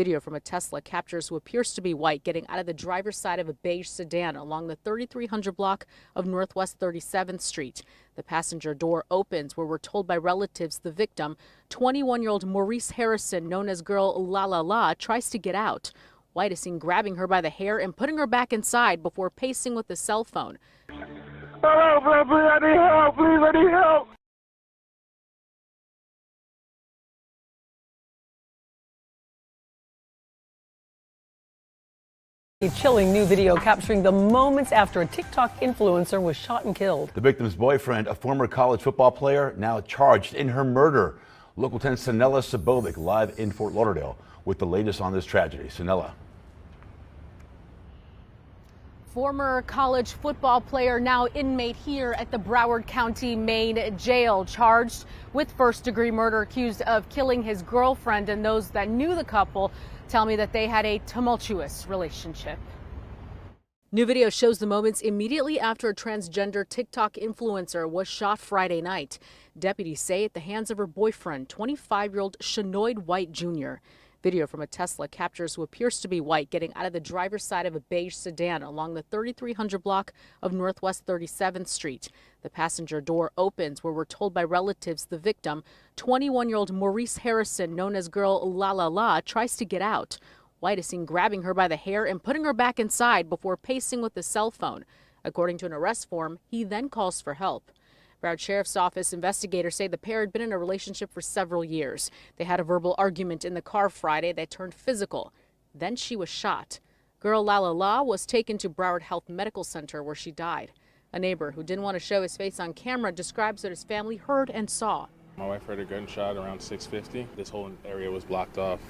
Video from a Tesla captures who appears to be Whyte getting out of the driver's side of a beige sedan along the 3300 block of Northwest 37th Street. The passenger door opens where we're told by relatives the victim, 21-year-old Maurice Harrison, known as Girllalala, tries to get out. Whyte is seen grabbing her by the hair and putting her back inside before pacing with a cell phone. Hello, bro, please, I need help, please, I need help. A chilling new video capturing the moments after a TikTok influencer was shot and killed. The victim's boyfriend, a former college football player, now charged in her murder. Local 10 Sanella Sabovic live in Fort Lauderdale with the latest on this tragedy. Sanella. Former college football player, now inmate here at the Broward County Main Jail, charged with first-degree murder, accused of killing his girlfriend. And those that knew the couple tell me that they had a tumultuous relationship. New video shows the moments immediately after a transgender TikTok influencer was shot Friday night. Deputies say at the hands of her boyfriend, 25-year-old Shanoyd Whyte Jr. Video from a Tesla captures who appears to be Whyte getting out of the driver's side of a beige sedan along the 3300 block of Northwest 37th Street. The passenger door opens where we're told by relatives the victim, 21-year-old Maurice Harrison, known as Girllalala, tries to get out. Whyte is seen grabbing her by the hair and putting her back inside before pacing with a cell phone. According to an arrest form, he then calls for help. Broward Sheriff's Office investigators say the pair had been in a relationship for several years. They had a verbal argument in the car Friday that turned physical. Then she was shot. Girllalala was taken to Broward Health Medical Center where she died. A neighbor who didn't want to show his face on camera describes what his family heard and saw. My wife heard a gunshot around 6:50. This whole area was blocked off.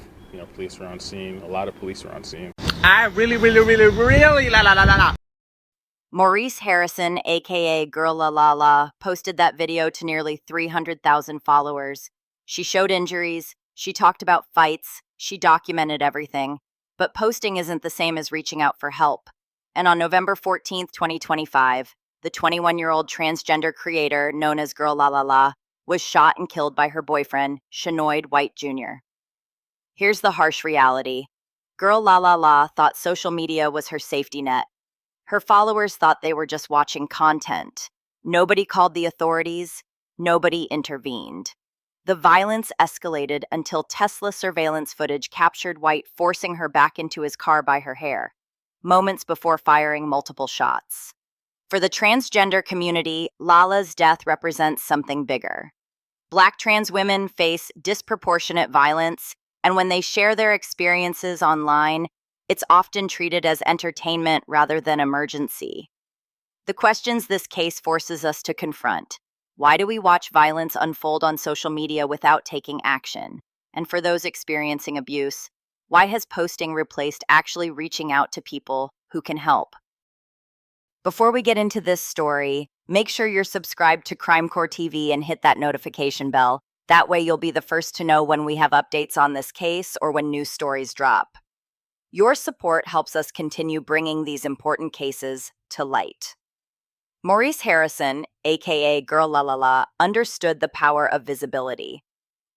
Police were on scene. A lot of police were on scene. I really la la la la la. Maurice Harrison, aka Girllalala, posted that video to nearly 300,000 followers. She showed injuries, she talked about fights, she documented everything. But posting isn't the same as reaching out for help. And on November 14th, 2025, the 21-year-old transgender creator known as Girllalala was shot and killed by her boyfriend, Shanoyd Whyte Jr. Here's the harsh reality. Girllalala thought social media was her safety net. Her followers thought they were just watching content. Nobody called the authorities. Nobody intervened. The violence escalated until Tesla surveillance footage captured Whyte forcing her back into his car by her hair, moments before firing multiple shots. For the transgender community, Lala's death represents something bigger. Black trans women face disproportionate violence, and when they share their experiences online, it's often treated as entertainment rather than emergency. The questions this case forces us to confront. Why do we watch violence unfold on social media without taking action? And for those experiencing abuse, why has posting replaced actually reaching out to people who can help? Before we get into this story, make sure you're subscribed to CrimeCore TV and hit that notification bell. That way you'll be the first to know when we have updates on this case or when new stories drop. Your support helps us continue bringing these important cases to light. Maurice Harrison, aka Girllalala, understood the power of visibility.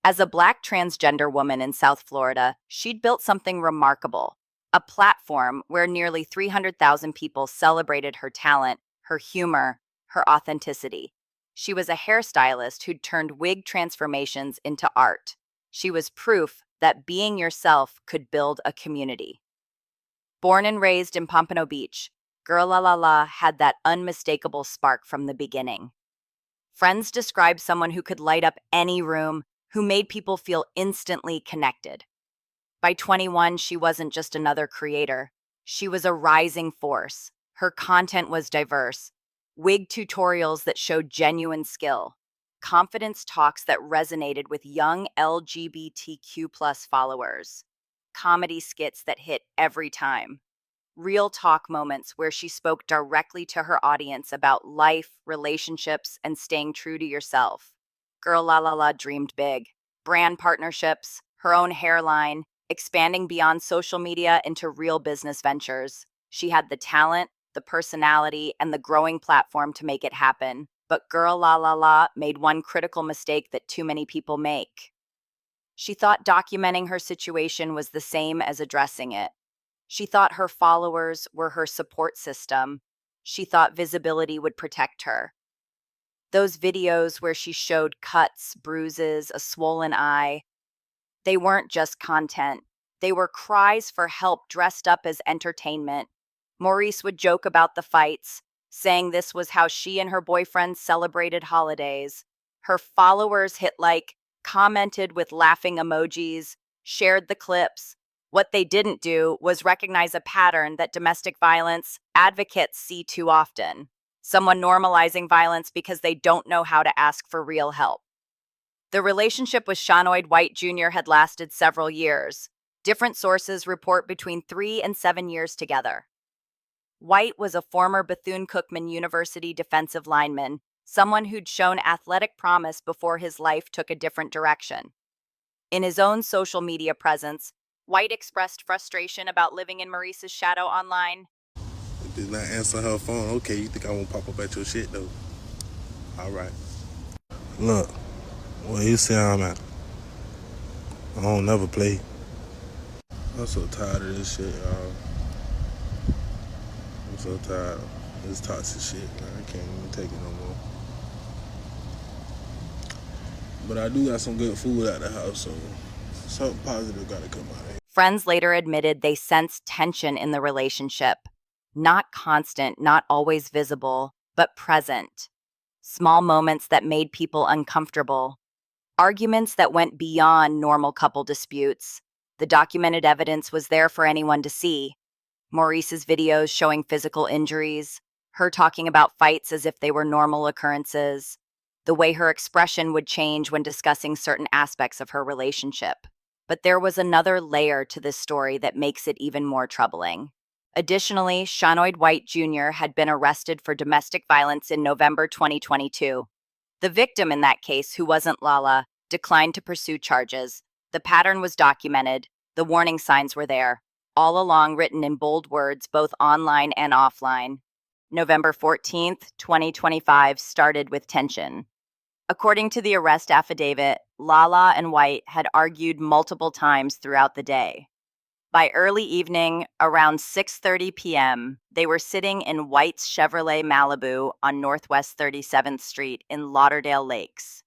As a Black transgender woman in South Florida, she'd built something remarkable, a platform where nearly 300,000 people celebrated her talent, her humor, her authenticity. She was a hairstylist who'd turned wig transformations into art. She was proof that being yourself could build a community. Born and raised in Pompano Beach, Girllalala had that unmistakable spark from the beginning. Friends describe someone who could light up any room, who made people feel instantly connected. By 21, she wasn't just another creator. She was a rising force. Her content was diverse. Wig tutorials that showed genuine skill. Confidence talks that resonated with young LGBTQ+ followers. Comedy skits that hit every time. Real talk moments where she spoke directly to her audience about life, relationships, and staying true to yourself. Girllalala dreamed big. Brand partnerships, her own hairline, expanding beyond social media into real business ventures. She had the talent, the personality, and the growing platform to make it happen. But Girllalala made one critical mistake that too many people make. She thought documenting her situation was the same as addressing it. She thought her followers were her support system. She thought visibility would protect her. Those videos where she showed cuts, bruises, a swollen eye, they weren't just content. They were cries for help dressed up as entertainment. Maurice would joke about the fights, saying this was how she and her boyfriend celebrated holidays. Her followers hit like, commented with laughing emojis, shared the clips. What they didn't do was recognize a pattern that domestic violence advocates see too often. Someone normalizing violence because they don't know how to ask for real help. The relationship with Shanoyd Whyte Jr. had lasted several years. Different sources report between 3 and 7 years together. Whyte was a former Bethune-Cookman University defensive lineman, someone who'd shown athletic promise before his life took a different direction. In his own social media presence, Whyte expressed frustration about living in Maurice's shadow online. Did not answer her phone. Okay, you think I won't pop up at your shit though? All right. Look, where you say I'm at? I don't never play. I'm so tired of this shit, y'all. I'm so tired of this toxic shit. Man. I can't even take it no more. But I do got some good food at the house, so something positive gotta come out of here. Friends later admitted they sensed tension in the relationship. Not constant, not always visible, but present. Small moments that made people uncomfortable. Arguments that went beyond normal couple disputes. The documented evidence was there for anyone to see. Maurice's videos showing physical injuries, her talking about fights as if they were normal occurrences, the way her expression would change when discussing certain aspects of her relationship. But there was another layer to this story that makes it even more troubling. Additionally, Shanoyd Whyte Jr. had been arrested for domestic violence in November 2022. The victim in that case, who wasn't Lala, declined to pursue charges. The pattern was documented. The warning signs were there, all along written in bold words, both online and offline. November 14th, 2025 started with tension. According to the arrest affidavit, Lala and Whyte had argued multiple times throughout the day. By early evening, around 6:30 p.m., they were sitting in Whyte's Chevrolet Malibu on Northwest 37th Street in Lauderdale Lakes.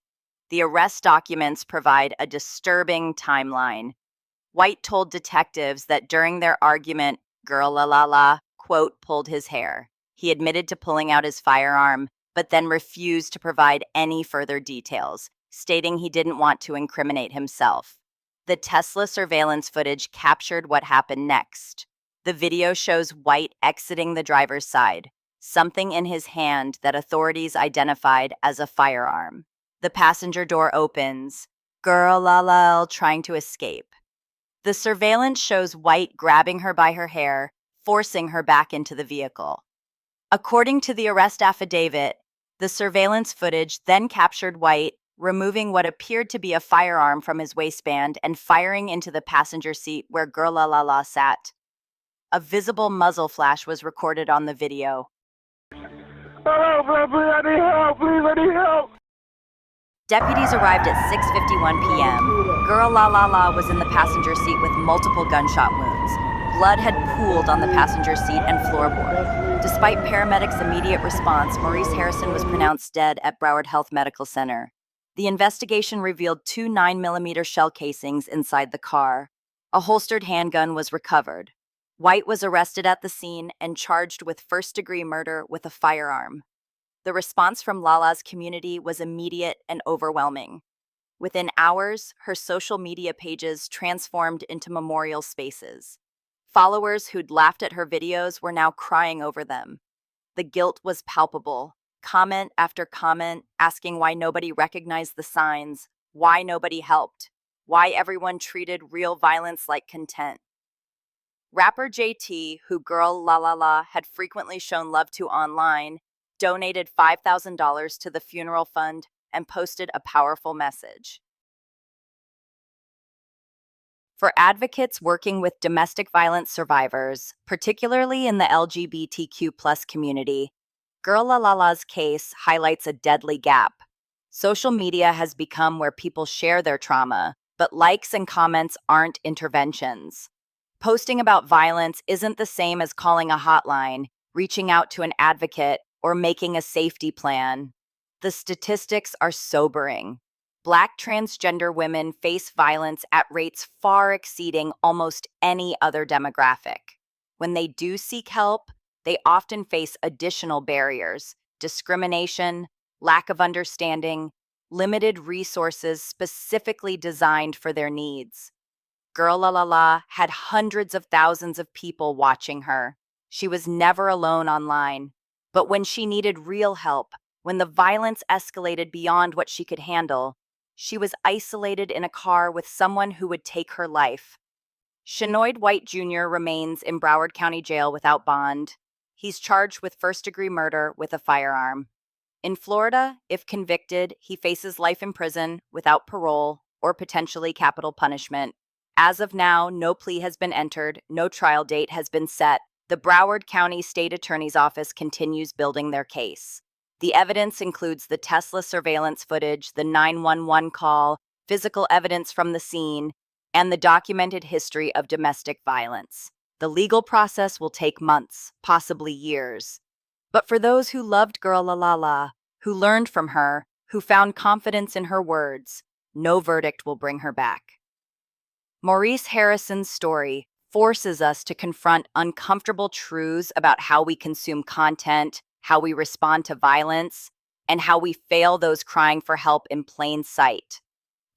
The arrest documents provide a disturbing timeline. Whyte told detectives that during their argument, Girllalala, quote, pulled his hair. He admitted to pulling out his firearm, but then refused to provide any further details, stating he didn't want to incriminate himself. The Tesla surveillance footage captured what happened next. The video shows Whyte exiting the driver's side, something in his hand that authorities identified as a firearm. The passenger door opens, Girlalala trying to escape. The surveillance shows Whyte grabbing her by her hair, forcing her back into the vehicle. According to the arrest affidavit, the surveillance footage then captured Whyte removing what appeared to be a firearm from his waistband and firing into the passenger seat where Girllalala sat. A visible muzzle flash was recorded on the video. Hello, please, I need help. Please, I need help. Deputies arrived at 6:51 p.m. Girllalala was in the passenger seat with multiple gunshot wounds. Blood had pooled on the passenger seat and floorboard. Despite paramedics' immediate response, Maurice Harrison was pronounced dead at Broward Health Medical Center. The investigation revealed 2 9mm shell casings inside the car. A holstered handgun was recovered. Whyte was arrested at the scene and charged with first-degree murder with a firearm. The response from Lala's community was immediate and overwhelming. Within hours, her social media pages transformed into memorial spaces. Followers who'd laughed at her videos were now crying over them. The guilt was palpable. Comment after comment asking why nobody recognized the signs, why nobody helped, why everyone treated real violence like content. Rapper JT, who Girllalala had frequently shown love to online, donated $5,000 to the funeral fund and posted a powerful message. For advocates working with domestic violence survivors, particularly in the LGBTQ+ community, Girllalala's case highlights a deadly gap. Social media has become where people share their trauma, but likes and comments aren't interventions. Posting about violence isn't the same as calling a hotline, reaching out to an advocate, or making a safety plan. The statistics are sobering. Black transgender women face violence at rates far exceeding almost any other demographic. When they do seek help, they often face additional barriers: discrimination, lack of understanding, limited resources specifically designed for their needs. Girllalala had hundreds of thousands of people watching her. She was never alone online. But when she needed real help, when the violence escalated beyond what she could handle, she was isolated in a car with someone who would take her life. Shanoyd Whyte Jr. remains in Broward County Jail without bond. He's charged with first-degree murder with a firearm. In Florida, if convicted, he faces life in prison without parole or potentially capital punishment. As of now, no plea has been entered, no trial date has been set. The Broward County State Attorney's Office continues building their case. The evidence includes the Tesla surveillance footage, the 911 call, physical evidence from the scene, and the documented history of domestic violence. The legal process will take months, possibly years. But for those who loved Girllalala, who learned from her, who found confidence in her words, no verdict will bring her back. Maurice Harrison's story forces us to confront uncomfortable truths about how we consume content, how we respond to violence, and how we fail those crying for help in plain sight.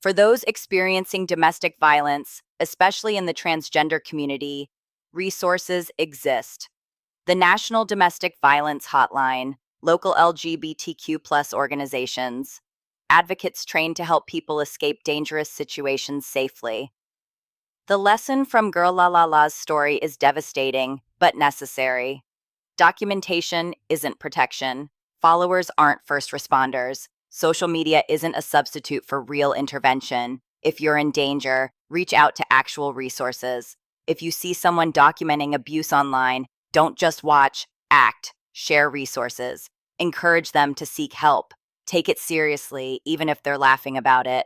For those experiencing domestic violence, especially in the transgender community, resources exist. The National Domestic Violence Hotline, local LGBTQ+ organizations, advocates trained to help people escape dangerous situations safely. The lesson from Girllalala's story is devastating, but necessary. Documentation isn't protection. Followers aren't first responders. Social media isn't a substitute for real intervention. If you're in danger, reach out to actual resources. If you see someone documenting abuse online, don't just watch, act, share resources. Encourage them to seek help. Take it seriously, even if they're laughing about it.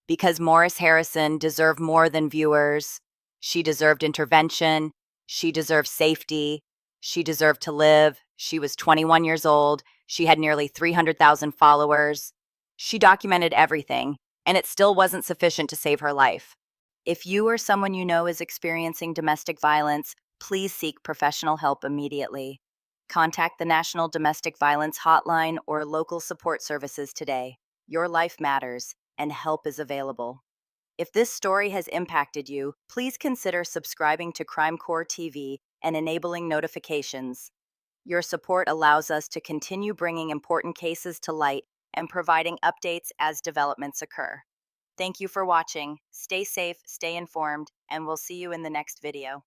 Because Maurice Harrison deserved more than viewers. She deserved intervention. She deserved safety. She deserved to live. She was 21 years old. She had nearly 300,000 followers. She documented everything, and it still wasn't sufficient to save her life. If you or someone you know is experiencing domestic violence, please seek professional help immediately. Contact the National Domestic Violence Hotline or local support services today. Your life matters, and help is available. If this story has impacted you, please consider subscribing to Crime Core TV and enabling notifications. Your support allows us to continue bringing important cases to light and providing updates as developments occur. Thank you for watching. Stay safe, stay informed, and we'll see you in the next video.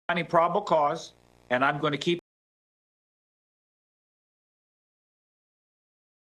Finding probable cause, and I'm going to keep